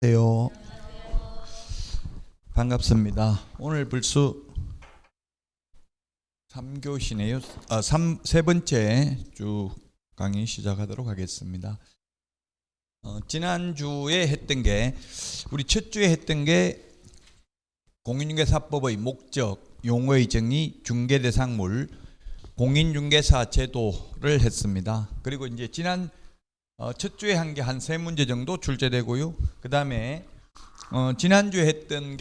안녕하세요. 반갑습니다. 오늘 벌써 3교시네요. 세 번째 주 강의 시작하도록 하겠습니다. 지난주에 했던 게 우리 첫 주에 했던 게 공인중개사법의 목적, 용어의 정의, 중개대상물, 공인중개사 제도를 했습니다. 그리고 이제 지난 첫 주에 한 게 한 세 문제 정도 출제되고요. 그 다음에 지난주에 했던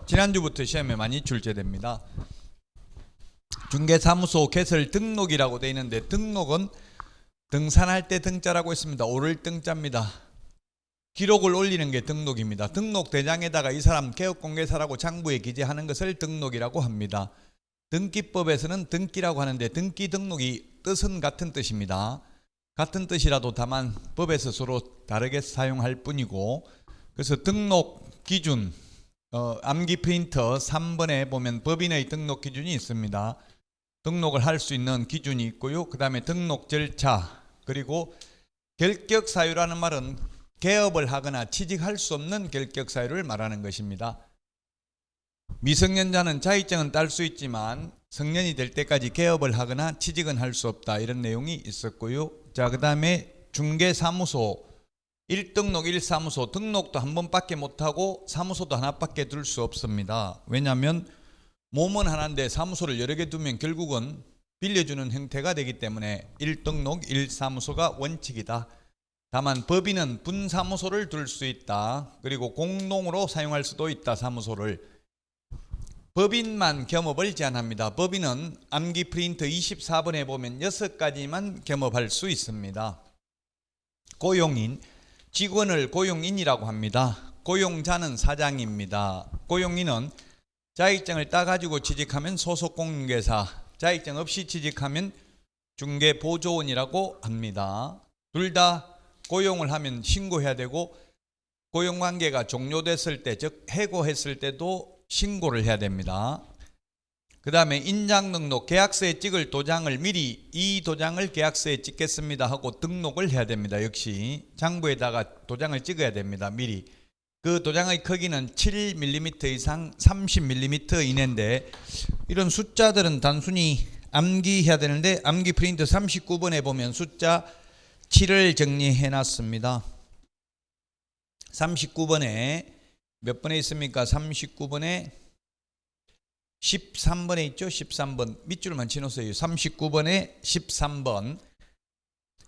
지난주부터 시험에 많이 출제됩니다. 중개사무소 개설 등록이라고 되어 있는데, 등록은 등산할 때 등자라고 있습니다. 오를 등자입니다. 기록을 올리는 게 등록입니다. 등록 대장에다가 이 사람 개업공개사라고 장부에 기재하는 것을 등록이라고 합니다. 등기법에서는 등기라고 하는데, 등기 등록이 뜻은 같은 뜻입니다. 같은 뜻이라도 다만 법에서 서로 다르게 사용할 뿐이고, 그래서 등록 기준, 암기 프린터 3번에 보면 법인의 등록 기준이 있습니다. 등록을 할 수 있는 기준이 있고요. 그 다음에 등록 절차, 그리고 결격 사유라는 말은 개업을 하거나 취직할 수 없는 결격 사유를 말하는 것입니다. 미성년자는 자격증은 딸 수 있지만 성년이 될 때까지 개업을 하거나 취직은 할 수 없다, 이런 내용이 있었고요. 자, 그 다음에 중개사무소 1등록 1사무소, 등록도 한 번밖에 못하고 사무소도 하나밖에 둘 수 없습니다. 왜냐하면 몸은 하나인데 사무소를 여러 개 두면 결국은 빌려주는 형태가 되기 때문에 1등록 1사무소가 원칙이다. 다만 법인은 분사무소를 둘 수 있다. 그리고 공동으로 사용할 수도 있다, 사무소를. 법인만 겸업을 제한합니다. 법인은 암기 프린트 24번에 보면 6가지만 겸업할 수 있습니다. 고용인, 직원을 고용인이라고 합니다. 고용자는 사장입니다. 고용인은 자격증을 따가지고 취직하면 소속공인중개사, 자격증 없이 취직하면 중개보조원이라고 합니다. 둘 다 고용을 하면 신고해야 되고, 고용관계가 종료됐을 때, 즉 해고했을 때도 신고를 해야 됩니다. 그 다음에 인장 등록, 계약서에 찍을 도장을 미리 이 도장을 계약서에 찍겠습니다 하고 등록을 해야 됩니다. 역시 장부에다가 도장을 찍어야 됩니다. 미리. 그 도장의 크기는 7mm 이상 30mm 이내인데, 이런 숫자들은 단순히 암기해야 되는데, 암기 프린트 39번에 보면 숫자 7을 정리해 놨습니다. 39번에 몇 번에 있습니까? 39번에 13번에 있죠? 13번 밑줄만 치놓으세요. 39번에 13번.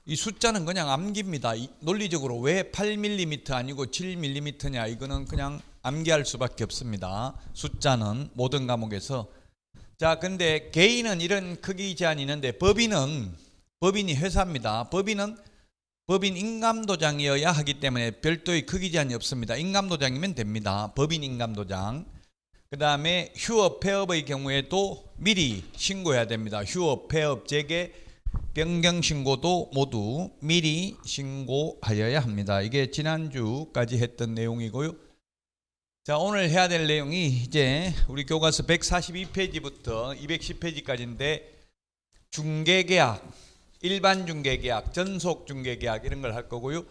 이 숫자는 그냥 암기입니다. 논리적으로 왜 8mm 아니고 7mm냐, 이거는 그냥 암기할 수밖에 없습니다. 숫자는 모든 과목에서. 자, 근데 개인은 이런 크기 제한이 있는데, 법인이 회사입니다. 법인은 법인 인감도장이어야 하기 때문에 별도의 크기 제한이 없습니다. 인감도장이면 됩니다. 법인 인감도장. 그 다음에 휴업, 폐업의 경우에도 미리 신고해야 됩니다. 휴업, 폐업, 재개, 변경 신고도 모두 미리 신고하여야 합니다. 이게 지난주까지 했던 내용이고요. 자, 오늘 해야 될 내용이 이제 우리 교과서 142페이지부터 210페이지까지인데, 중개계약, 일반 중개계약, 전속 중개계약, 이런 걸 할 거고요.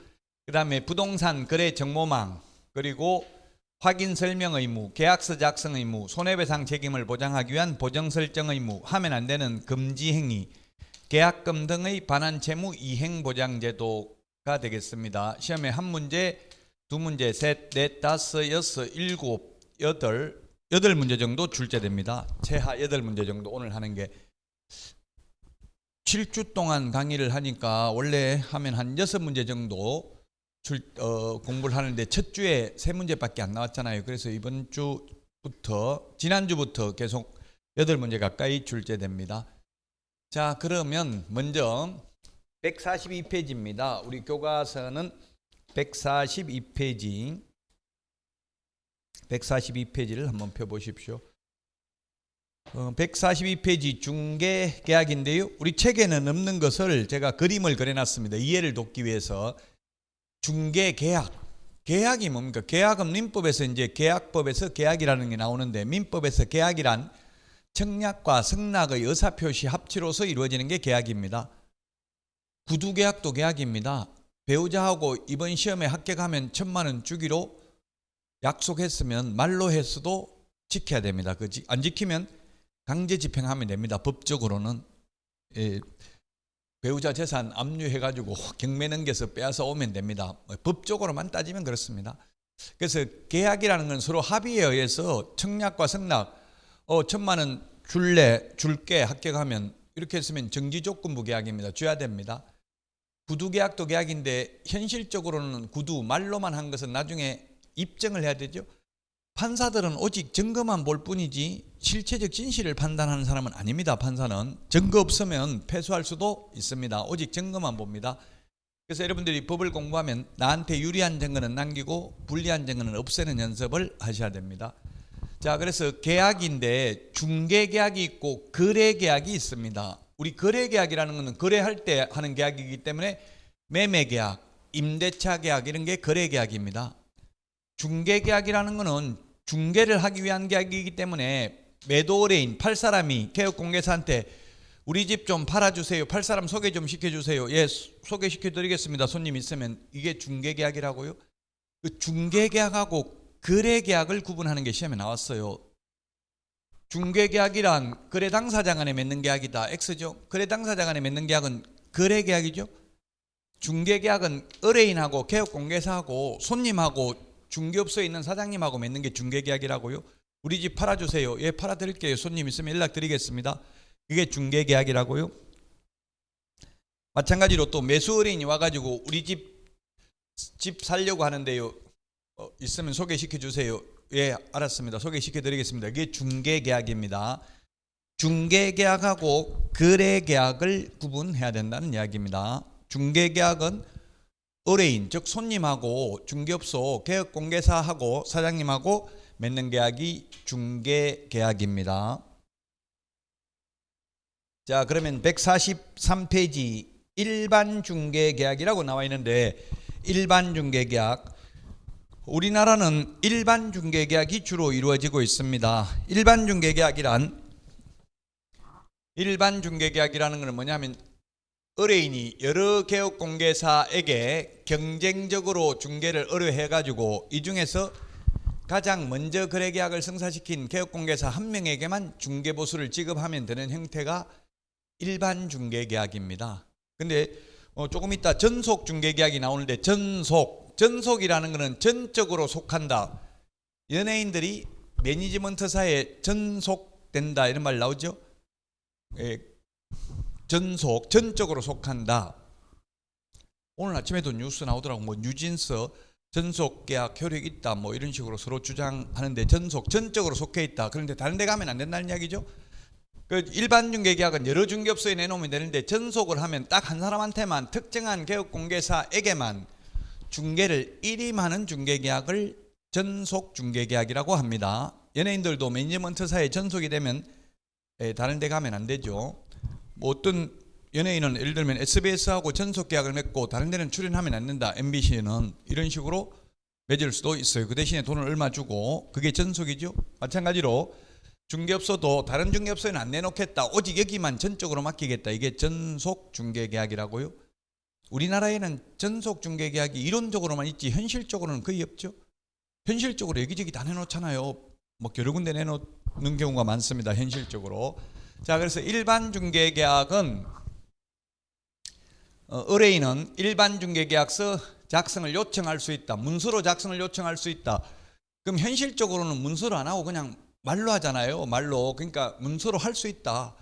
그 다음에 부동산 거래 정보망, 그리고 확인 설명 의무, 계약서 작성 의무, 손해배상 책임을 보장하기 위한 보정 설정 의무, 하면 안 되는 금지 행위, 계약금 등의 반환 채무 이행 보장 제도가 되겠습니다. 시험에 한 문제, 두 문제, 셋, 넷, 다섯, 여섯, 일곱, 여덟 문제 정도 출제됩니다. 최하 8문제 정도 오늘 하는 게. 7주 동안 강의를 하니까 원래 하면 한 6문제 정도 공부를 하는데, 첫 주에 3문제밖에 안 나왔잖아요. 그래서 이번 주부터, 지난주부터 계속 8문제 가까이 출제됩니다. 자, 그러면 먼저 142페이지입니다. 우리 교과서는 142페이지를 한번 펴보십시오. 142페이지 중개계약인데요. 우리 책에는 없는 것을 제가 그림을 그려놨습니다. 이해를 돕기 위해서. 중개계약, 계약이 뭡니까? 계약은 민법에서 이제 계약법에서 계약이라는 게 나오는데, 민법에서 계약이란 청약과 승낙의 의사표시 합치로서 이루어지는 게 계약입니다. 구두계약도 계약입니다. 배우자하고 이번 시험에 합격하면 1,000만 원 주기로 약속했으면 말로 했어도 지켜야 됩니다. 안 지키면 강제 집행하면 됩니다. 법적으로는. 예, 배우자 재산 압류해가지고 경매 넘겨서 빼앗아 오면 됩니다. 법적으로만 따지면 그렇습니다. 그래서 계약이라는 건 서로 합의에 의해서 청약과 승낙 1,000만 원 줄게 합격하면 이렇게 했으면 정지조건부 계약입니다. 줘야 됩니다. 구두 계약도 계약인데 현실적으로는 구두 말로만 한 것은 나중에 입증을 해야 되죠. 판사들은 오직 증거만 볼 뿐이지 실체적 진실을 판단하는 사람은 아닙니다. 판사는 증거 없으면 패소할 수도 있습니다. 오직 증거만 봅니다. 그래서 여러분들이 법을 공부하면 나한테 유리한 증거는 남기고 불리한 증거는 없애는 연습을 하셔야 됩니다. 자, 그래서 계약인데 중개계약이 있고 거래계약이 있습니다. 우리 거래계약이라는 것은 거래할 때 하는 계약이기 때문에 매매계약, 임대차 계약 이런 게 거래계약입니다. 중개계약이라는 것은 중개를 하기 위한 계약이기 때문에 매도 의뢰인 팔 사람이 개업공개사한테 우리 집 좀 팔아주세요. 팔 사람 소개 좀 시켜주세요. 예, 소개시켜드리겠습니다. 손님 있으면. 이게 중개계약이라고요. 그 중개계약하고 거래계약을 구분하는 게 시험에 나왔어요. 중개계약이란 거래 당사자 간에 맺는 계약이다. X죠. 거래 당사자 간에 맺는 계약은 거래계약이죠. 중개계약은 의뢰인하고 개업공개사하고 손님하고 중개업소에 있는 사장님하고 맺는 게 중개계약이라고요. 우리 집 팔아주세요. 예, 팔아드릴게요. 손님 있으면 연락드리겠습니다. 이게 중개계약이라고요. 마찬가지로 또 매수 의뢰인이 와가지고 우리 집 살려고 하는데요. 있으면 소개시켜주세요. 예, 알았습니다. 소개시켜드리겠습니다. 이게 중개계약입니다. 중개계약하고 거래계약을 구분해야 된다는 이야기입니다. 중개계약은 의뢰인, 즉 손님하고 중개업소, 개업공개사하고 사장님하고 맺는 계약이 중개계약입니다. 자, 그러면 143페이지 일반 중개계약이라고 나와 있는데, 일반 중개계약, 우리나라는 일반 중개계약이 주로 이루어지고 있습니다. 일반 중개계약이라는 것은 뭐냐면 의뢰인이 여러 개업공개사에게 경쟁적으로 중개를 의뢰해가지고 이 중에서 가장 먼저 거래계약을 성사시킨 개업공개사 한 명에게만 중개보수를 지급하면 되는 형태가 일반 중개계약입니다. 근데 조금 이따 전속 중개계약이 나오는데, 전속이라는 것은 전적으로 속한다. 연예인들이 매니지먼트사에 전속된다 이런 말 나오죠. 예, 전적으로 속한다. 오늘 아침에도 뉴스 나오더라고. 뉴진스 전속계약 효력 있다 뭐 이런 식으로 서로 주장하는데, 전적으로 속해 있다. 그런데 다른 데 가면 안 된다는 이야기죠. 그 일반 중개계약은 여러 중개업소에 내놓으면 되는데, 전속을 하면 딱 한 사람한테만, 특정한 개업공개사에게만 중개를 일임하는 중개계약을 전속 중개계약이라고 합니다. 연예인들도 매니지먼트사에 전속이 되면 다른 데 가면 안 되죠. 뭐 어떤 연예인은 예를 들면 SBS하고 전속계약을 맺고 다른 데는 출연하면 안 된다. MBC는 이런 식으로 맺을 수도 있어요. 그 대신에 돈을 얼마 주고, 그게 전속이죠. 마찬가지로 중개업소도 다른 중개업소에는 안 내놓겠다. 오직 여기만 전적으로 맡기겠다. 이게 전속 중개계약이라고요. 우리나라에는 전속 중개계약이 이론적으로만 있지 현실적으로는 거의 없죠. 현실적으로 여기저기 다 내놓잖아요. 뭐 여러 군데 내놓는 경우가 많습니다. 현실적으로. 자, 그래서 일반 중개계약은 의뢰인은 일반 중개계약서 작성을 요청할 수 있다. 문서로 작성을 요청할 수 있다. 그럼 현실적으로는 문서로 안 하고 그냥 말로 하잖아요. 말로. 그러니까 문서로 할 수 있다.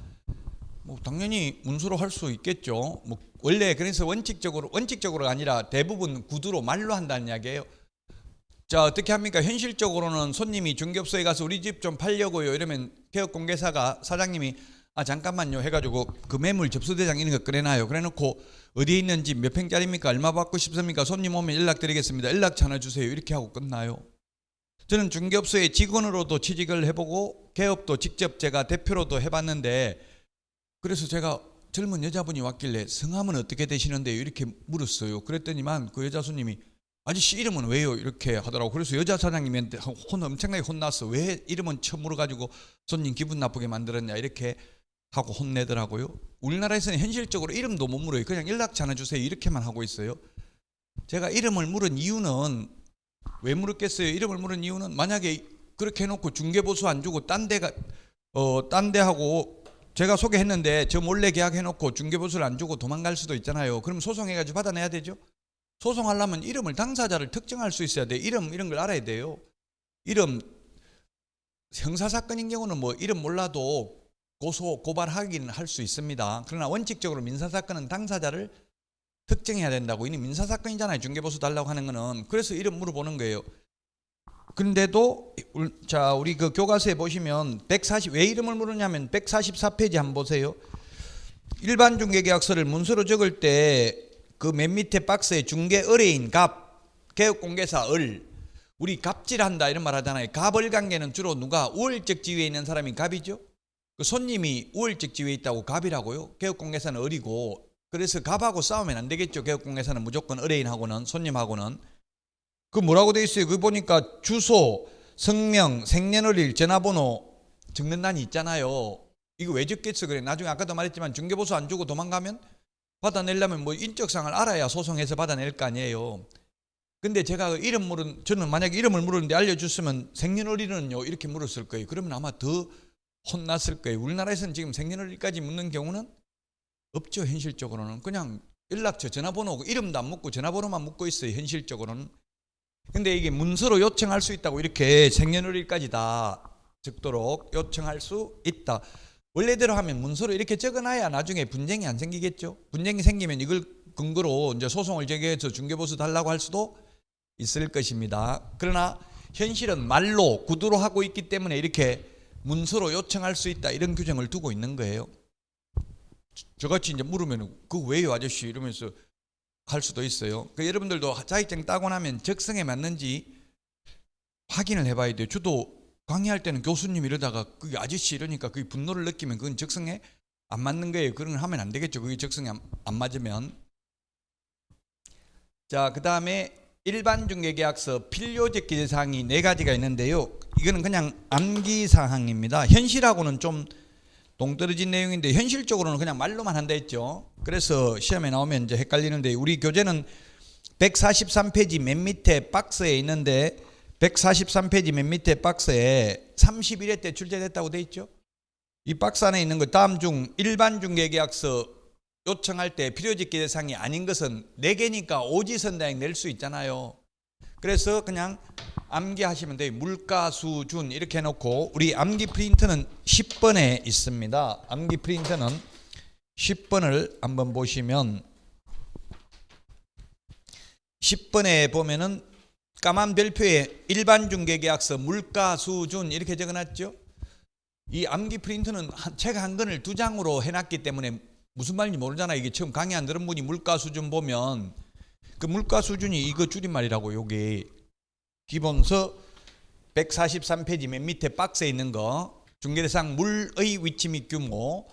뭐 당연히 문서로 할 수 있겠죠. 뭐 원래 그래서 원칙적으로가 아니라 대부분 구두로 말로 한다는 이야기예요. 자, 어떻게 합니까? 현실적으로는 손님이 중개업소에 가서 우리 집 좀 팔려고요 이러면 개업공개사가, 사장님이 잠깐만요 해가지고 그 매물 접수대장 이런 거 꺼내놔요. 그래놓고 어디에 있는 집 몇 평짜리입니까? 얼마 받고 싶습니까? 손님 오면 연락드리겠습니다. 연락처 하나 주세요. 이렇게 하고 끝나요. 저는 중개업소에 직원으로도 취직을 해보고 개업도 직접 제가 대표로도 해봤는데, 그래서 제가 젊은 여자분이 왔길래 성함은 어떻게 되시는데요? 이렇게 물었어요. 그랬더니만 그 여자 손님이 아저씨 이름은 왜요? 이렇게 하더라고. 그래서 여자 사장님한테 엄청나게 혼났어. 왜 이름은 처음 물어가지고 손님 기분 나쁘게 만들었냐 이렇게 하고 혼내더라고요. 우리나라에서는 현실적으로 이름도 못 물어요. 그냥 연락처 하나 주세요 이렇게만 하고 있어요. 제가 이름을 물은 이유는 왜 물었겠어요? 이름을 물은 이유는 만약에 그렇게 해놓고 중개보수 안 주고 딴 데하고 제가 소개했는데 저 몰래 계약해놓고 중개보수를 안 주고 도망갈 수도 있잖아요. 그럼 소송해가지고 받아내야 되죠. 소송하려면 이름을 당사자를 특정할 수 있어야 돼. 이름 이런 걸 알아야 돼요. 이름 형사사건인 경우는 뭐 이름 몰라도 고발하기는 할 수 있습니다. 그러나 원칙적으로 민사사건은 당사자를 특정해야 된다고. 이미 민사사건이잖아요. 중개보수 달라고 하는 거는. 그래서 이름 물어보는 거예요. 근데도 자 우리 그 교과서에 보시면 왜 이름을 물으냐면 144페이지 한번 보세요. 일반 중개계약서를 문서로 적을 때 그 맨 밑에 박스에 중개 의뢰인 갑, 개업공개사 을, 우리 갑질한다 이런 말 하잖아요. 갑을 관계는 주로 누가 우월적 지위에 있는 사람이 갑이죠. 그 손님이 우월적 지위에 있다고 갑이라고요. 개업공개사는 을이고. 그래서 갑하고 싸우면 안 되겠죠. 개업공개사는 무조건 의뢰인하고는 손님하고는. 그 뭐라고 돼 있어요? 그 보니까 주소, 성명, 생년월일, 전화번호 적는 단이 있잖아요. 이거 왜 적겠어? 그래. 나중에 아까도 말했지만 중개보수 안 주고 도망가면 받아내려면 뭐 인적사항을 알아야 소송해서 받아낼 거 아니에요. 근데 제가 저는 만약에 이름을 물었는데 알려줬으면 생년월일은요 이렇게 물었을 거예요. 그러면 아마 더 혼났을 거예요. 우리나라에서는 지금 생년월일까지 묻는 경우는 없죠. 현실적으로는 그냥 연락처, 전화번호, 이름도 안 묻고 전화번호만 묻고 있어요. 현실적으로는. 근데 이게 문서로 요청할 수 있다고 이렇게 생년월일까지 다 적도록 요청할 수 있다. 원래대로 하면 문서로 이렇게 적어놔야 나중에 분쟁이 안 생기겠죠. 분쟁이 생기면 이걸 근거로 이제 소송을 제기해서 중개보수 달라고 할 수도 있을 것입니다. 그러나 현실은 말로 구두로 하고 있기 때문에 이렇게 문서로 요청할 수 있다 이런 규정을 두고 있는 거예요. 저같이 이제 물으면 그 왜요 아저씨 이러면서 할 수도 있어요. 그러니까 여러분들도 자격증 따고 나면 적성에 맞는지 확인을 해봐야 돼요. 저도 강의할 때는 교수님 이러다가 그게 아저씨 이러니까 그게 분노를 느끼면 그건 적성에 안 맞는 거예요. 그런 걸 하면 안 되겠죠. 그게 적성에 안 맞으면. 자, 그 다음에 일반 중개계약서 필요적 기재사항이 4가지가 있는데요. 이거는 그냥 암기사항입니다. 현실하고는 좀 동떨어진 내용인데 현실적으로는 그냥 말로만 한다 했죠. 그래서 시험에 나오면 이제 헷갈리는데 우리 교재는 143페이지 맨 밑에 박스에 있는데 143페이지 맨 밑에 박스에 31회 때 출제됐다고 돼 있죠. 이 박스 안에 있는 거 다음 중 일반 중개계약서 요청할 때 필요적 기재사항이 아닌 것은 4개니까 오지선다행 낼 수 있잖아요. 그래서 그냥 암기하시면 돼요. 물가, 수, 준 이렇게 해놓고 우리 암기 프린트는 10번에 있습니다. 암기 프린트는 10번을 한번 보시면 10번에 보면은 까만 별표에 일반 중개계약서 물가, 수, 준 이렇게 적어놨죠. 이 암기 프린트는 책 한 권을 2장으로 해놨기 때문에 무슨 말인지 모르잖아요. 이게 처음 강의 안 들은 분이 물가, 수준 보면 그 물가, 수준이 이거 줄임말이라고. 여기 기본서 143페이지 맨 밑에 박스에 있는 거 중개대상 물의 위치 및 규모,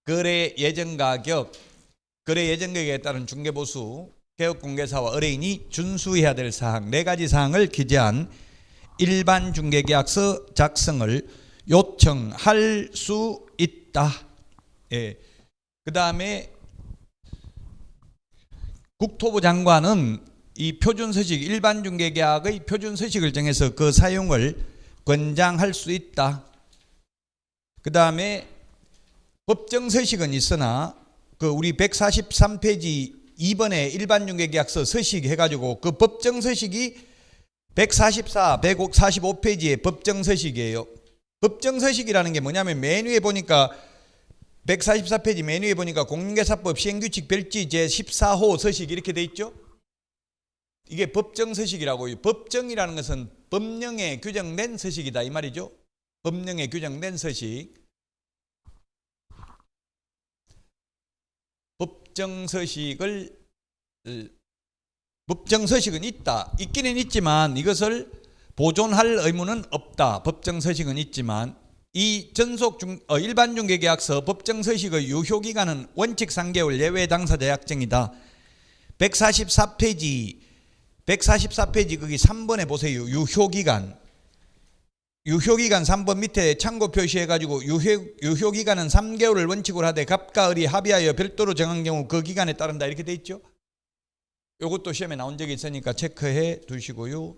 거래 예정 가격, 거래 예정 가격에 따른 중개보수, 개업공개사와 의뢰인이 준수해야 될 사항 4가지 사항을 기재한 일반 중개계약서 작성을 요청할 수 있다. 예. 그 다음에 국토부 장관은 이 표준서식 일반 중개계약의 표준서식을 정해서 그 사용을 권장할 수 있다. 그 다음에 법정서식은 있으나 그 우리 143페이지 2번에 일반 중개계약서 서식 해가지고 그 법정서식이 144, 145페이지의 법정서식이에요. 법정서식이라는 게 뭐냐면 맨 위에 보니까 144페이지 맨 위에 보니까 공인중개사법 시행규칙 별지 제14호 서식 이렇게 돼 있죠. 이게 법정서식이라고요. 법정이라는 것은 법령에 규정된 서식이다 이 말이죠. 법령에 규정된 서식. 법정서식은 있다. 있기는 있지만 이것을 보존할 의무는 없다. 법정서식은 있지만 이 일반 중개계약서 법정서식의 유효기간은 원칙 3개월, 예외 당사자 약정이다. 144페이지 거기 3번에 보세요. 유효기간 3번 밑에 참고 표시해가지고 유효기간은 3개월을 원칙으로 하되 갑과 을이 합의하여 별도로 정한 경우 그 기간에 따른다 이렇게 돼 있죠. 요것도 시험에 나온 적이 있으니까 체크해 두시고요.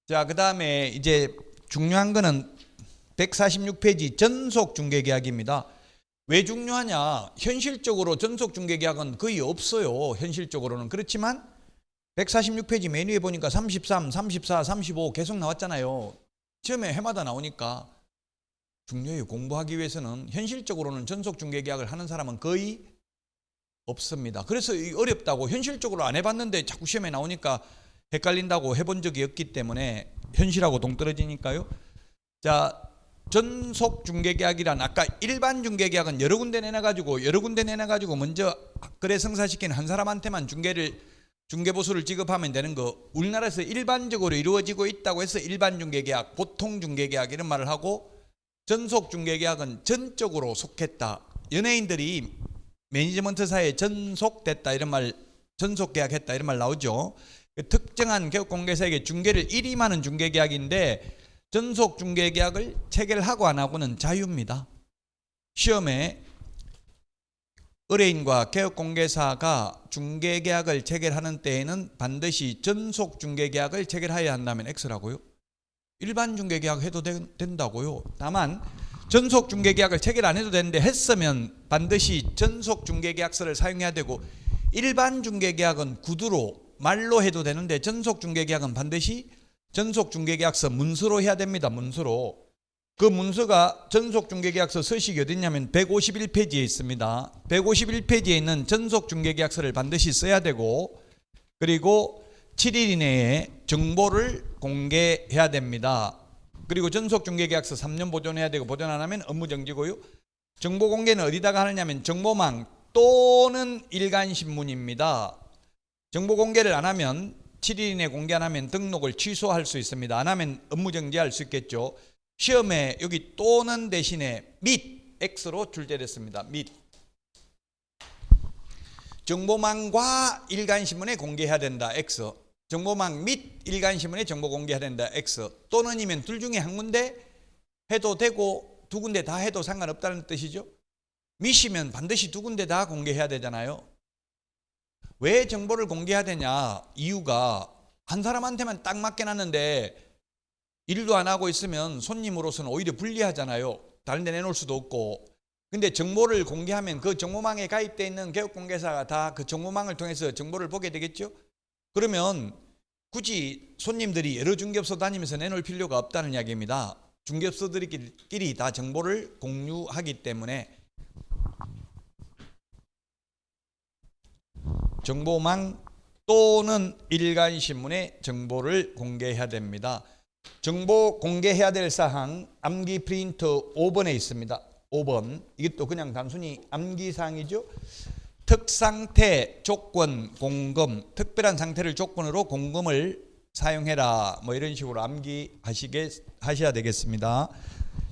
자, 그 다음에 이제 중요한 거는 146페이지 전속 중개계약입니다. 왜 중요하냐? 현실적으로 전속 중개계약은 거의 없어요. 현실적으로는. 그렇지만 146페이지 맨 위에 보니까 33, 34, 35 계속 나왔잖아요. 시험에 해마다 나오니까 중요해요. 공부하기 위해서는. 현실적으로는 전속 중개계약을 하는 사람은 거의 없습니다. 그래서 어렵다고, 현실적으로 안 해봤는데 자꾸 시험에 나오니까 헷갈린다고, 해본 적이 없기 때문에 현실하고 동떨어지니까요. 자, 전속 중개계약이란, 아까 일반 중개계약은 여러 군데 내놔가지고 먼저 거래 성사시킨 한 사람한테만 중개보수를 지급하면 되는 거, 우리나라에서 일반적으로 이루어지고 있다고 해서 일반 중개계약, 보통 중개계약 이런 말을 하고, 전속 중개계약은 전적으로 속했다. 연예인들이 매니지먼트사에 전속됐다 이런 말, 전속계약했다 이런 말 나오죠. 특정한 개업공개사에게 중개를 일임하는 중개계약인데, 전속 중개계약을 체결하고 안 하고는 자유입니다. 시험에 의뢰인과 개업공개사가 중개계약을 체결하는 때에는 반드시 전속 중개계약을 체결해야 한다면 X라고요. 일반 중개계약 해도 된다고요. 다만 전속 중개계약을 체결 안 해도 되는데 했으면 반드시 전속 중개계약서를 사용해야 되고, 일반 중개계약은 구두로 말로 해도 되는데 전속 중개계약은 반드시 전속 중개계약서 문서로 해야 됩니다. 문서로. 그 문서가 전속 중개계약서 서식이 어디 있냐면 151페이지에 있습니다. 151페이지에 있는 전속 중개계약서를 반드시 써야 되고, 그리고 7일 이내에 정보를 공개해야 됩니다. 그리고 전속 중개계약서 3년 보존해야 되고, 보존 안 하면 업무 정지고요. 정보 공개는 어디다가 하느냐면 정보망 또는 일간신문입니다. 정보 공개를 안 하면, 7일 이내 공개 안 하면 등록을 취소할 수 있습니다. 안 하면 업무 정지할 수 있겠죠. 시험에 여기 또는 대신에 및 X로 출제됐습니다. 및. 정보망과 일간신문에 공개해야 된다. X. 정보망 및 일간신문에 정보 공개해야 된다. X. 또는이면 둘 중에 한 군데 해도 되고 두 군데 다 해도 상관없다는 뜻이죠. 밋이면 반드시 두 군데 다 공개해야 되잖아요. 왜 정보를 공개해야 되냐? 이유가 한 사람한테만 딱 맡겨놨는데 일도 안 하고 있으면 손님으로서는 오히려 불리하잖아요. 다른 데 내놓을 수도 없고. 근데 정보를 공개하면 그 정보망에 가입되어 있는 개업공개사가 다 그 정보망을 통해서 정보를 보게 되겠죠. 그러면 굳이 손님들이 여러 중개업소 다니면서 내놓을 필요가 없다는 이야기입니다. 중개업소들끼리 다 정보를 공유하기 때문에 정보망 또는 일간신문에 정보를 공개해야 됩니다. 정보 공개해야 될 사항 암기 프린트 5번에 있습니다. 5번. 이것도 그냥 단순히 암기사항이죠. 특상태, 조건, 공금, 특별한 상태를 조건으로 공금을 사용해라. 뭐 이런 식으로 암기하셔야 되겠습니다.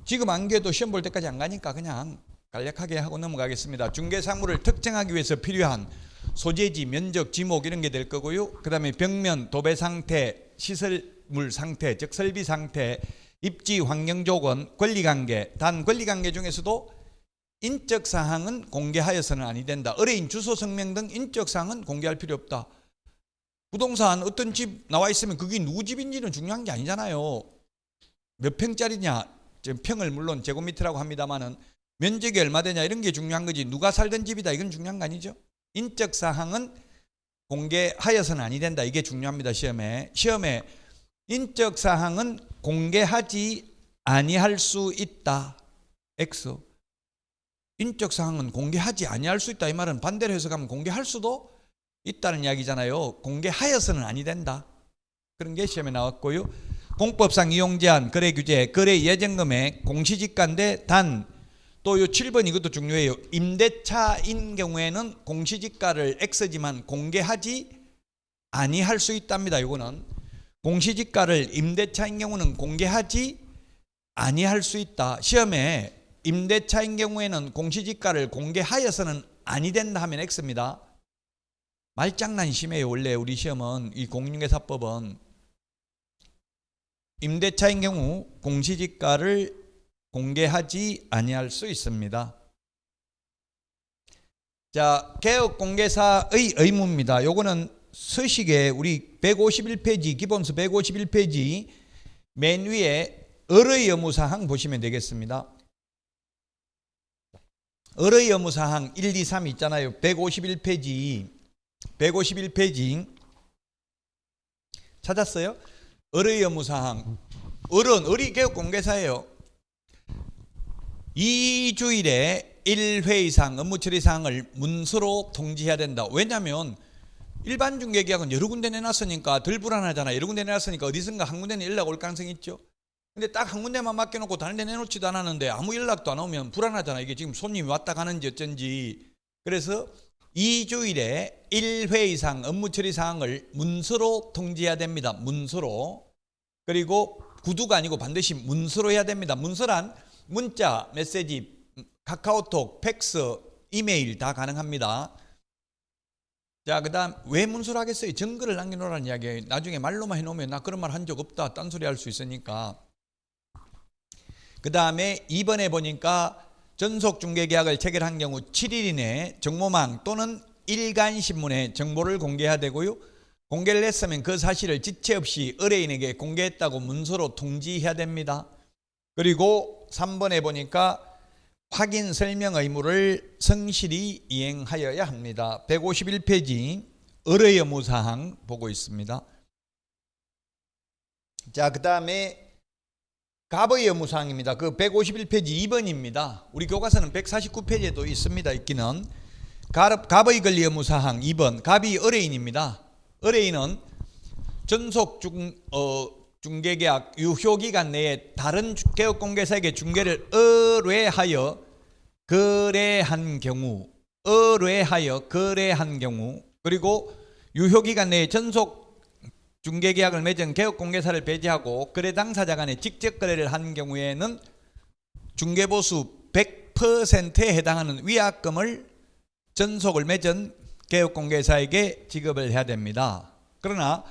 지금 암기해도 시험 볼 때까지 안 가니까 그냥 간략하게 하고 넘어가겠습니다. 중개사무를 특정하기 위해서 필요한 소재지, 면적, 지목 이런 게 될 거고요. 그 다음에 벽면, 도배 상태, 시설물 상태, 즉 설비 상태, 입지 환경 조건, 권리관계. 단 권리관계 중에서도 인적 사항은 공개하여서는 아니 된다. 의뢰인 주소, 성명 등 인적 사항은 공개할 필요 없다. 부동산 어떤 집 나와 있으면 그게 누구 집인지는 중요한 게 아니잖아요. 몇 평짜리냐, 평을 물론 제곱미터라고 합니다만은 면적이 얼마 되냐 이런 게 중요한 거지, 누가 살던 집이다 이건 중요한 거 아니죠. 인적 사항은 공개하여서는 아니 된다. 이게 중요합니다. 시험에 인적 사항은 공개하지 아니할 수 있다. X. 인적 사항은 공개하지 아니할 수 있다. 이 말은 반대로 해석하면 공개할 수도 있다는 이야기잖아요. 공개하여서는 아니 된다. 그런 게 시험에 나왔고요. 공법상 이용 제한, 거래 규제, 거래 예정 금액, 공시지가인데 단 또 요 7번 이것도 중요해요. 임대차인 경우에는 공시지가를 X지만 공개하지 아니할 수 있답니다. 요거는 공시지가를 임대차인 경우는 공개하지 아니할 수 있다. 시험에 임대차인 경우에는 공시지가를 공개하여서는 아니 된다 하면 X입니다. 말장난이 심해요. 원래 우리 시험은 이 공인중개사법은 임대차인 경우 공시지가를 공개하지 아니할 수 있습니다. 자, 개업공개사의 의무입니다. 요거는 서식에 우리 151페이지 기본서 151페이지 맨 위에 을의 의무사항 보시면 되겠습니다. 을의 의무사항 1, 2, 3 있잖아요. 151페이지 찾았어요? 을의 의무사항. 을이 개업공개사예요. 2주일에 1회 이상 업무처리사항을 문서로 통지해야 된다. 왜냐하면 일반 중개계약은 여러 군데 내놨으니까 덜 불안하잖아. 여러 군데 내놨으니까 어디선가 한 군데는 연락 올 가능성이 있죠. 근데 딱 한 군데만 맡겨놓고 다른 데 내놓지도 않았는데 아무 연락도 안 오면 불안하잖아. 이게 지금 손님이 왔다 가는지 어쩐지. 그래서 2주일에 1회 이상 업무처리 사항을 문서로 통지해야 됩니다. 문서로. 그리고 구두가 아니고 반드시 문서로 해야 됩니다. 문서란 문자, 메시지, 카카오톡, 팩스, 이메일 다 가능합니다. 자, 그 다음 왜 문서로 하겠어요? 증거를 남겨놓으라는 이야기예요. 나중에 말로만 해놓으면 나 그런 말 한 적 없다 딴소리 할 수 있으니까. 그 다음에 2번에 보니까 전속중개계약을 체결한 경우 7일 이내 정모망 또는 일간신문에 정보를 공개해야 되고요. 공개를 했으면 그 사실을 지체 없이 의뢰인에게 공개했다고 문서로 통지해야 됩니다. 그리고 3번에 보니까 확인 설명 의무를 성실히 이행하여야 합니다. 151페이지 의뢰 의무사항 보고 있습니다. 자, 그 다음에 갑의 의무사항입니다. 그 151페이지 2번입니다. 우리 교과서는 149페이지에도 있습니다. 있기는. 갑의 권리 의무사항 2번. 갑이 의뢰인입니다. 의뢰인은 전속 중개계약 유효기간 내에 다른 개업공개사에게 중개를 의뢰하여 거래한 경우, 그리고 유효기간 내에 전속 중개계약을 맺은 개업공개사를 배제하고 거래 당사자 간에 직접 거래를 한 경우에는 중개보수 100%에 해당하는 위약금을 전속을 맺은 개업공개사에게 지급을 해야 됩니다. 그러나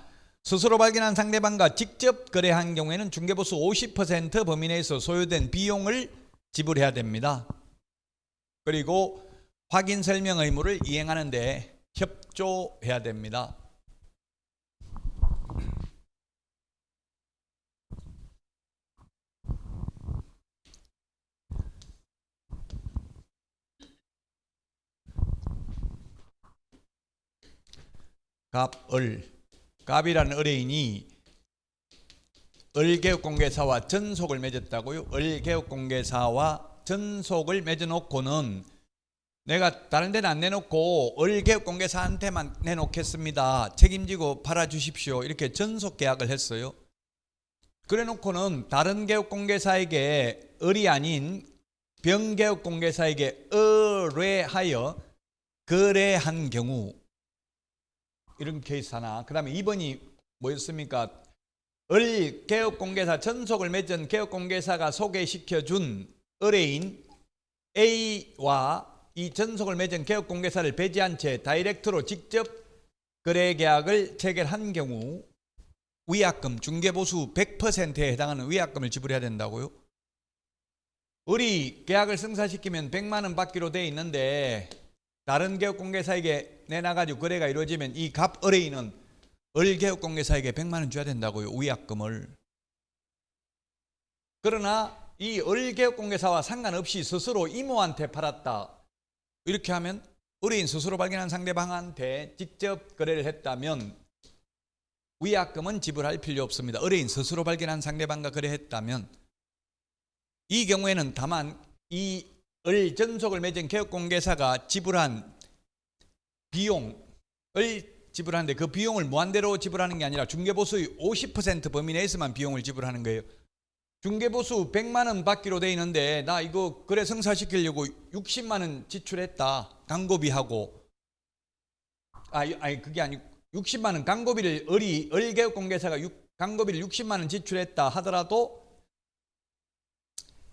스스로 발견한 상대방과 직접 거래한 경우에는 중개보수 50% 범위 내에서 소요된 비용을 지불해야 됩니다. 그리고 확인 설명 의무를 이행하는 데 협조해야 됩니다. 갑이라는 의뢰인이 을개업공개사와 전속을 맺었다고요. 을개업공개사와 전속을 맺어놓고는 내가 다른 데는 안 내놓고 을개업공개사한테만 내놓겠습니다. 책임지고 팔아주십시오. 이렇게 전속계약을 했어요. 그래놓고는 다른 개업공개사에게 을이 아닌 병개업공개사에게 의뢰하여 거래한 경우 이런 케이스 하나. 그 다음에 2번이 뭐였습니까? 을개업공개사 전속을 맺은 개업공개사가 소개시켜준 의뢰인 A와 이 전속을 맺은 개업공개사를 배제한 채 다이렉트로 직접 거래계약을 체결한 경우 위약금, 중개보수 100%에 해당하는 위약금을 지불해야 된다고요? 을이 계약을 성사시키면 100만 원 받기로 돼 있는데 다른 개업공개사에게 내놔가지고 거래가 이루어지면 이 갑 의뢰인은 을개업공개사에게 100만 원 줘야 된다고요. 위약금을. 그러나 이 을개업공개사와 상관없이 스스로 이모한테 팔았다. 이렇게 하면 의뢰인 스스로 발견한 상대방한테 직접 거래를 했다면 위약금은 지불할 필요 없습니다. 의뢰인 스스로 발견한 상대방과 거래했다면 이 경우에는 다만 이 을 전속을 맺은 개업공개사가 지불한 비용을 지불하는데 그 비용을 무한대로 지불하는 게 아니라 중개보수의 50% 범위 내에서만 비용을 지불하는 거예요. 중개보수 100만 원 받기로 돼 있는데 나 이거 거래 성사시키려고 60만 원 지출했다. 광고비하고. 아니 그게 아니고 60만 원 광고비를 을개업공개사가 광고비를 60만 원 지출했다 하더라도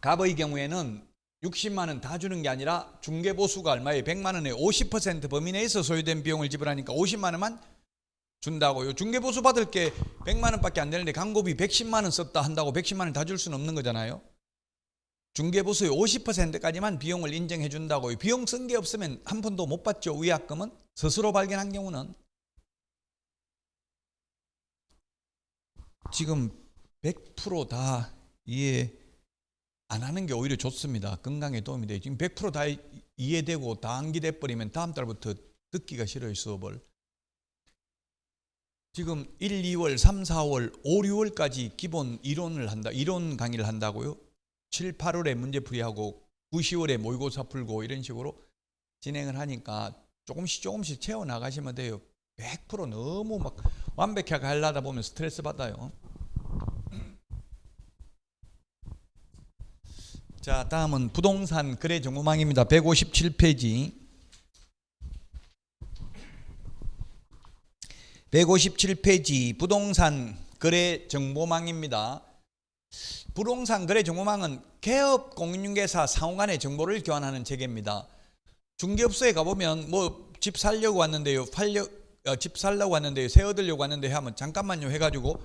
갑의 경우에는 60만 원 다 주는 게 아니라 중개보수가 얼마에 100만 원에 50% 범위 내에서 소요된 비용을 지불하니까 50만 원만 준다고요. 중개보수 받을 게 100만 원밖에 안 되는데 광고비 110만 원 썼다 한다고 110만 원 다 줄 수는 없는 거잖아요. 중개보수의 50%까지만 비용을 인정해 준다고요. 비용 쓴 게 없으면 한 푼도 못 받죠. 위약금은 스스로 발견한 경우는. 지금 100%다 이해 안 하는 게 오히려 좋습니다. 건강에 도움이 돼요. 지금 100%다 이해되고 다 암기돼 버리면 다음 달부터 듣기가 싫어요, 수업을. 지금 1, 2월, 3, 4월, 5, 6월까지 기본 이론 강의를 한다고요. 7, 8월에 문제풀이하고 9, 10월에 모의고사 풀고 이런 식으로 진행을 하니까 조금씩 채워나가시면 돼요. 100% 너무 막 완벽하게 하려다 보면 스트레스 받아요. 자, 다음은 부동산 거래 정보망입니다. 157페이지. 157페이지 부동산 거래 정보망입니다. 부동산 거래 정보망은 개업 공인중개사 상호 간의 정보를 교환하는 체계입니다. 중개업소에 가보면 뭐 집 살려고 왔는데요, 집 살려고 왔는데요, 새 얻으려고 왔는데 하면 잠깐만요 해가지고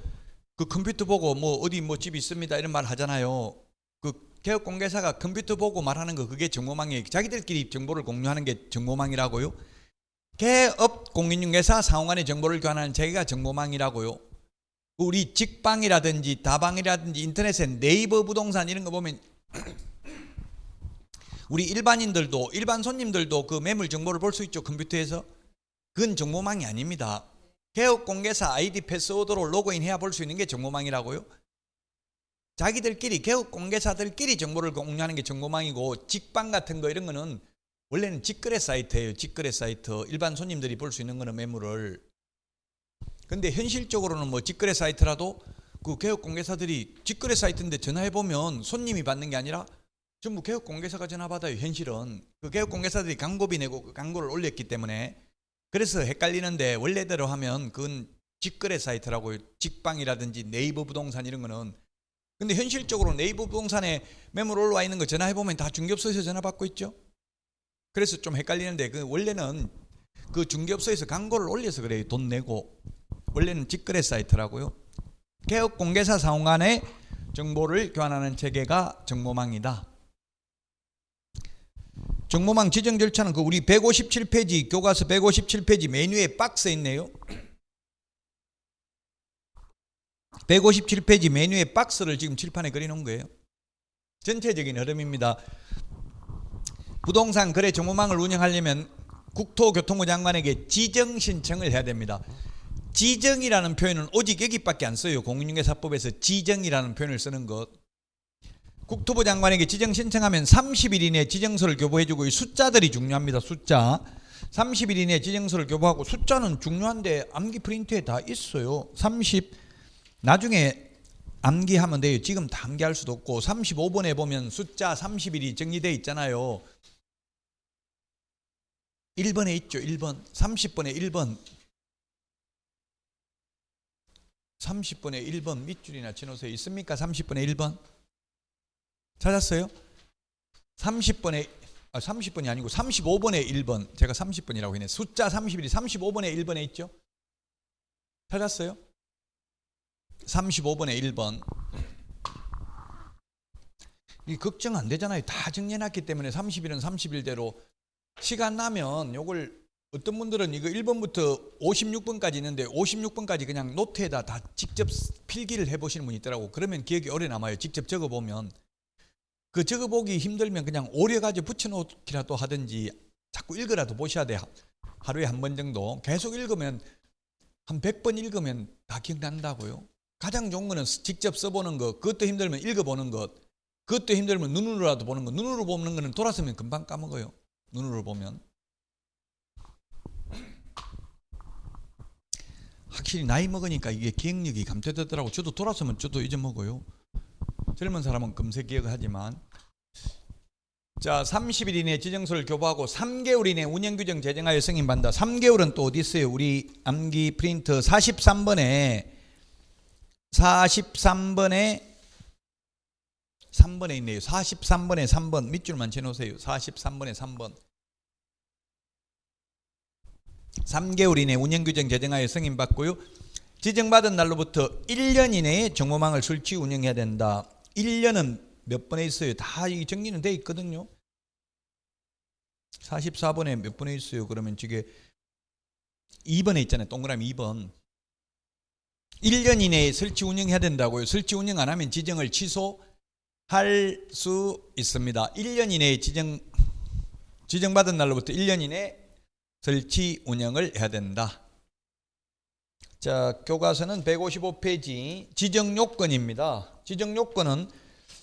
그 컴퓨터 보고 뭐 어디 뭐 집 있습니다 이런 말 하잖아요. 그 개업 공개사가 컴퓨터 보고 말하는 거 그게 정보망이에요. 자기들끼리 정보를 공유하는 게 정보망이라고요. 개업 공인중개사 상호 간의 정보를 교환하는 체계가 정보망이라고요. 우리 직방이라든지 다방이라든지 인터넷에 네이버 부동산 이런 거 보면 우리 일반인들도 일반 손님들도 그 매물 정보를 볼 수 있죠, 컴퓨터에서. 그건 정보망이 아닙니다. 개업 공개사 아이디 패스워드로 로그인해야 볼 수 있는 게 정보망이라고요. 자기들끼리 개업 공개사들끼리 정보를 공유하는 게 정보망이고, 직방 같은 거 이런 거는 원래는 직거래 사이트예요. 직거래 사이트. 일반 손님들이 볼 수 있는 거는 매물을. 근데 현실적으로는 뭐 직거래 사이트라도 그 개업 공개사들이 직거래 사이트인데 전화해 보면 손님이 받는 게 아니라 전부 개업 공개사가 전화 받아요. 현실은 그 개업 공개사들이 광고비 내고 그 광고를 올렸기 때문에. 그래서 헷갈리는데, 원래대로 하면 그건 직거래 사이트라고요. 직방이라든지 네이버 부동산 이런 거는. 근데 현실적으로 네이버 부동산에 매물 올라와 있는 거 전화해 보면 다 중개업소에서 전화 받고 있죠. 그래서 좀 헷갈리는데, 그 원래는 그 중개업소에서 광고를 올려서 그래요. 돈 내고. 원래는 직거래 사이트라고요. 개업 공개사 상호 간의 정보를 교환하는 체계가 정보망이다. 정보망 지정 절차는 그 우리 157페이지 교과서 157페이지 메뉴에 박스에 있네요. 157페이지 메뉴에 박스를 지금 칠판에 그려놓은 거예요. 전체적인 흐름입니다. 부동산 거래 정보망을 운영하려면 국토교통부 장관에게 지정 신청을 해야 됩니다. 지정이라는 표현은 오직 여기밖에 안 써요. 공인중개사법에서 지정이라는 표현을 쓰는 것. 국토부 장관에게 지정 신청하면 30일 이내에 지정서를 교부해주고, 이 숫자들이 중요합니다. 숫자 30일 이내에 지정서를 교부하고, 숫자는 중요한데 암기 프린트에 다 있어요. 30 나중에 암기하면 돼요. 지금 다 암기할 수도 없고. 35번에 보면 숫자 30일이 정리되어 있잖아요. 1번에 있죠. 1번 30번에 1번 30번에 1번 밑줄이나 쳐놓으세요. 있습니까? 30번에 1번 찾았어요? 30번이 아니고 35번에 1번. 제가 30번이라고 했네. 숫자 30일이 35번에 1번에 있죠? 찾았어요? 35번에 1번. 이 걱정 안 되잖아요. 다 정리해놨기 때문에 30일은 30일대로. 시간 나면 요걸, 어떤 분들은 이거 1번부터 56번까지 있는데 56번까지 그냥 노트에다 다 직접 필기를 해보시는 분이 있더라고. 그러면 기억이 오래 남아요. 직접 적어보면. 그 적어보기 힘들면 그냥 오려가지고 붙여놓기라도 하든지 자꾸 읽으라도 보셔야 돼요. 하루에 한 번 정도. 계속 읽으면 한 100번 읽으면 다 기억난다고요. 가장 좋은 거는 직접 써보는 것. 그것도 힘들면 읽어보는 것. 그것도 힘들면 눈으로라도 보는 것. 눈으로 보는 거는 돌아서면 금방 까먹어요. 눈으로 보면. 확실히 나이 먹으니까 이게 기억력이 감퇴되더라고. 저도 돌아서면 저도 잊어먹어요. 젊은 사람은 금세 기억을 하지만. 자, 30일 이내 지정서를 교부하고 3개월 이내 운영규정 제정하여 승인받는다. 3개월은 또 어디 있어요? 우리 암기 프린트 43번에 3번에 있네요. 43번에 3번 밑줄만 쳐놓으세요. 43번에 3번. 3개월 이내 운영규정 제정하여 승인받고요. 지정받은 날로부터 1년 이내에 정보망을 설치 운영해야 된다. 1년은 몇 번에 있어요? 다 이 정리는 돼 있거든요. 44번에 몇 번에 있어요? 그러면 지금 2번에 있잖아요. 동그라미 2번. 1년 이내에 설치 운영해야 된다고요. 설치 운영 안 하면 지정을 취소할 수 있습니다. 1년 이내에 지정받은 날로부터 1년 이내에 설치 운영을 해야 된다. 자, 교과서는 155페이지 지정 요건입니다. 지정 요건은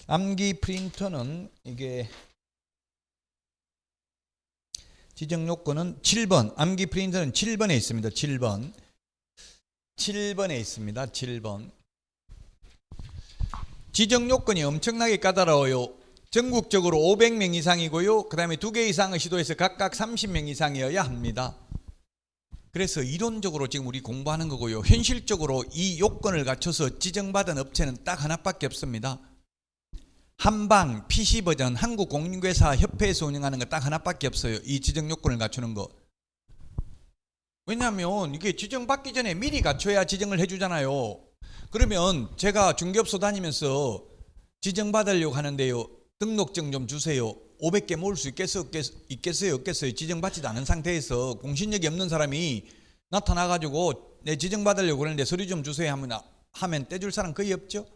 암기 프린터는 이게 지정 요건은 7번, 암기 프린터는 7번에 있습니다. 7번에 있습니다. 7번. 지정 요건이 엄청나게 까다로워요. 전국적으로 500명 이상이고요. 그 다음에 2개 이상의 시도에서 각각 30명 이상이어야 합니다. 그래서 이론적으로 지금 우리 공부하는 거고요. 현실적으로 이 요건을 갖춰서 지정받은 업체는 딱 하나밖에 없습니다. 한방, PC버전, 한국공인중개사 협회에서 운영하는 거 딱 하나밖에 없어요. 이 지정 요건을 갖추는 거. 왜냐하면 이게 지정받기 전에 미리 갖춰야 지정을 해주잖아요. 그러면 제가 중개업소 다니면서 지정받으려고 하는데요. 등록증 좀 주세요. 500개 모을 수 있겠어요? 없겠어요? 지정받지도 않은 상태에서 공신력이 없는 사람이 나타나가지고 내 지정받으려고 그러는데 서류 좀 주세요 하면 떼줄 사람 거의 없죠.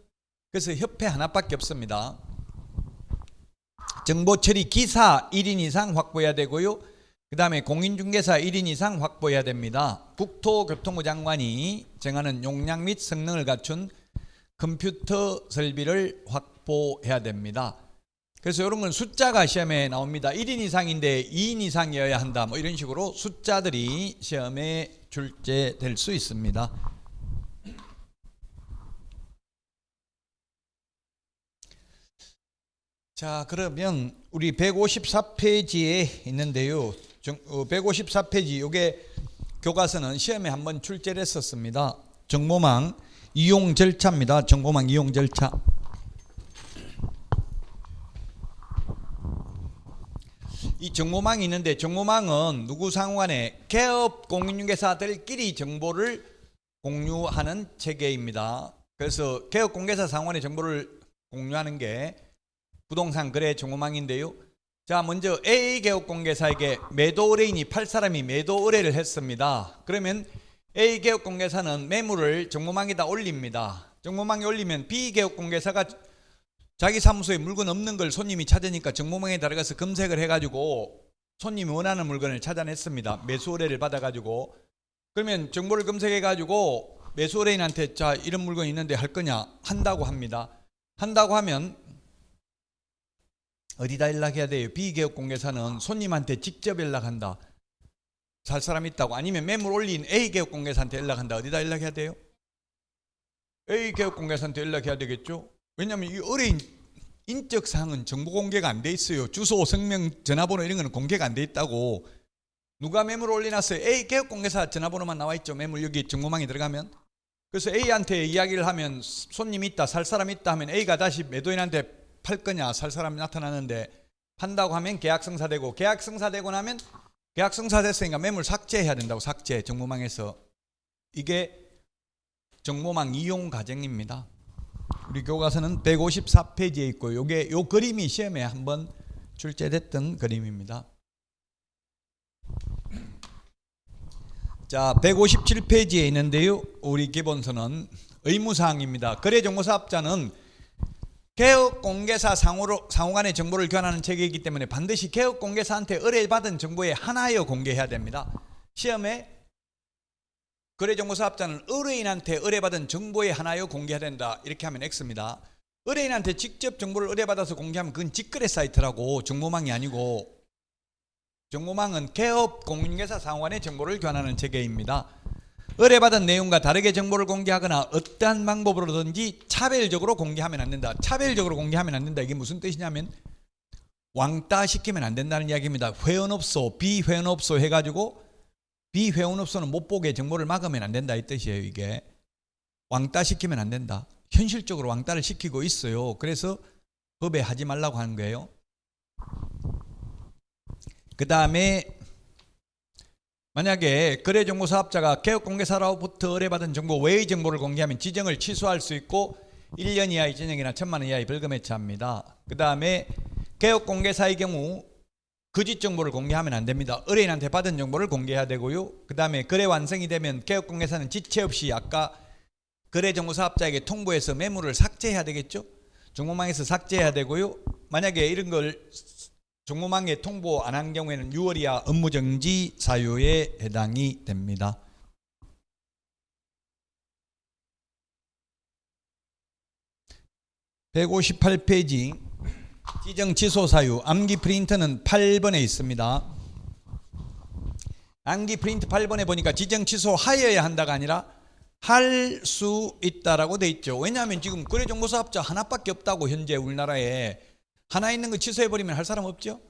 그래서 협회 하나밖에 없습니다. 정보 처리 기사 1인 이상 확보해야 되고요. 그 다음에 공인중개사 1인 이상 확보해야 됩니다. 국토교통부 장관이 정하는 용량 및 성능을 갖춘 컴퓨터 설비를 확보해야 됩니다. 그래서 이런 건 숫자가 시험에 나옵니다. 1인 이상인데 2인 이상이어야 한다. 뭐 이런 식으로 숫자들이 시험에 출제될 수 있습니다. 자, 그러면 우리 154페이지에 있는데요. 154페이지 요게 교과서는 시험에 한번 출제를 했었습니다. 정보망 이용 절차입니다. 정보망 이용 절차. 이 정보망이 있는데 정보망은 누구 상호간에 개업 공인중개사들끼리 정보를 공유하는 체계입니다. 그래서 개업 공개사 상호간에 정보를 공유하는 게 부동산 거래 정보망인데요. 자, 먼저 A개업공개사에게 매도 의뢰인이 8사람이 매도 의뢰를 했습니다. 그러면 A개업공개사는 매물을 정보망에다 올립니다. 정보망에 올리면 B개업공개사가 자기 사무소에 물건 없는 걸 손님이 찾으니까 정보망에 들어가서 검색을 해가지고 손님이 원하는 물건을 찾아냈습니다. 매수 의뢰를 받아가지고. 그러면 정보를 검색해가지고 매수 의뢰인한테 자, 이런 물건 있는데 할 거냐? 한다고 합니다. 한다고 하면 어디다 연락해야 돼요? B개업공개사는 손님한테 직접 연락한다. 살 사람 있다고. 아니면 매물 올린 A개업공개사한테 연락한다. 어디다 연락해야 돼요? A개업공개사한테 연락해야 되겠죠? 왜냐하면 이 의뢰인 인적사항은 정보 공개가 안 돼 있어요. 주소, 성명, 전화번호 이런 거는 공개가 안 돼 있다고. 누가 매물 올려놨어요? A개업공개사 전화번호만 나와 있죠. 매물 여기 정보망에 들어가면. 그래서 A한테 이야기를 하면 손님이 있다, 살 사람 있다 하면 A가 다시 매도인한테 팔 거냐, 살 사람이 나타나는데 판다고 하면 계약 성사되고, 계약 성사되고 나면 계약 성사됐으니까 매물 삭제해야 된다고. 삭제, 정보망에서. 이게 정보망 이용 과정입니다. 우리 교과서는 154페이지에 있고 요게 요 그림이 시험에 한번 출제됐던 그림입니다. 자, 157페이지에 있는데요. 우리 기본서는 의무사항입니다. 거래정보사업자는 개업공개사 상호간의 정보를 교환하는 체계이기 때문에 반드시 개업공개사한테 의뢰받은 정보에 하나여 공개해야 됩니다. 시험에 거래정보사업자는 의뢰인한테 의뢰받은 정보에 하나여 공개해야 된다. 이렇게 하면 X입니다. 의뢰인한테 직접 정보를 의뢰받아서 공개하면 그건 직거래 사이트라고. 정보망이 아니고. 정보망은 개업 공인중개사 상호간의 정보를 교환하는 체계입니다. 의뢰받은 내용과 다르게 정보를 공개하거나 어떠한 방법으로든지 차별적으로 공개하면 안 된다. 차별적으로 공개하면 안 된다. 이게 무슨 뜻이냐면 왕따시키면 안 된다는 이야기입니다. 회원업소, 비회원업소 해가지고 비회원업소는 못 보게 정보를 막으면 안 된다 이 뜻이에요. 이게 왕따시키면 안 된다. 현실적으로 왕따를 시키고 있어요. 그래서 법에 하지 말라고 하는 거예요. 그 다음에 만약에 거래정보사업자가 개업공개사로부터 의뢰받은 정보 외의 정보를 공개하면 지정을 취소할 수 있고 1년 이하의 징역이나 1,000만 원 이하의 벌금에 처합니다. 그 다음에 개업공개사의 경우 거짓 정보를 공개하면 안 됩니다. 의뢰인한테 받은 정보를 공개해야 되고요. 그 다음에 거래 완성이 되면 개업공개사는 지체 없이 아까 거래정보사업자에게 통보해서 매물을 삭제해야 되겠죠. 정보망에서 삭제해야 되고요. 만약에 이런 걸 정보망에 통보 안 한 경우에는 6월 이하 업무정지 사유에 해당이 됩니다. (158페이지) 지정 취소 사유. 암기 프린터는 8번에 있습니다. 암기 프린트 8번에 보니까 지정 취소 하여야 한다가 아니라 할 수 있다라고 돼 있죠. 왜냐하면 지금 거래정보사업자 하나밖에 없다고. 현재 우리나라에 하나 있는 거 취소해버리면 할 사람 없죠.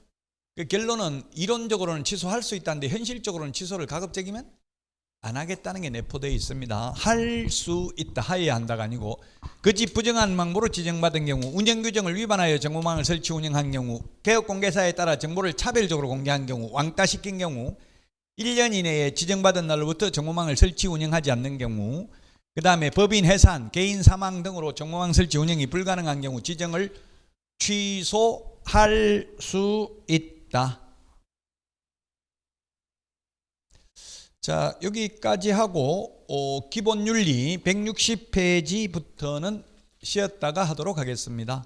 그 결론은 이론적으로는 취소할 수 있다는데 현실적으로는 취소를 가급적이면 안 하겠다는 게 내포되어 있습니다. 할 수 있다, 하여야 한다가 아니고, 그지 부정한 망보로 지정받은 경우, 운영규정을 위반하여 정보망을 설치 운영한 경우, 개업공개사에 따라 정보를 차별적으로 공개한 경우, 왕따시킨 경우, 1년 이내에 지정받은 날로부터 정보망을 설치 운영하지 않는 경우, 그 다음에 법인 해산, 개인 사망 등으로 정보망 설치 운영이 불가능한 경우 지정을 취소할 수 있다. 자, 여기까지 하고 기본 윤리 160페이지부터는 쉬었다가 하도록 하겠습니다.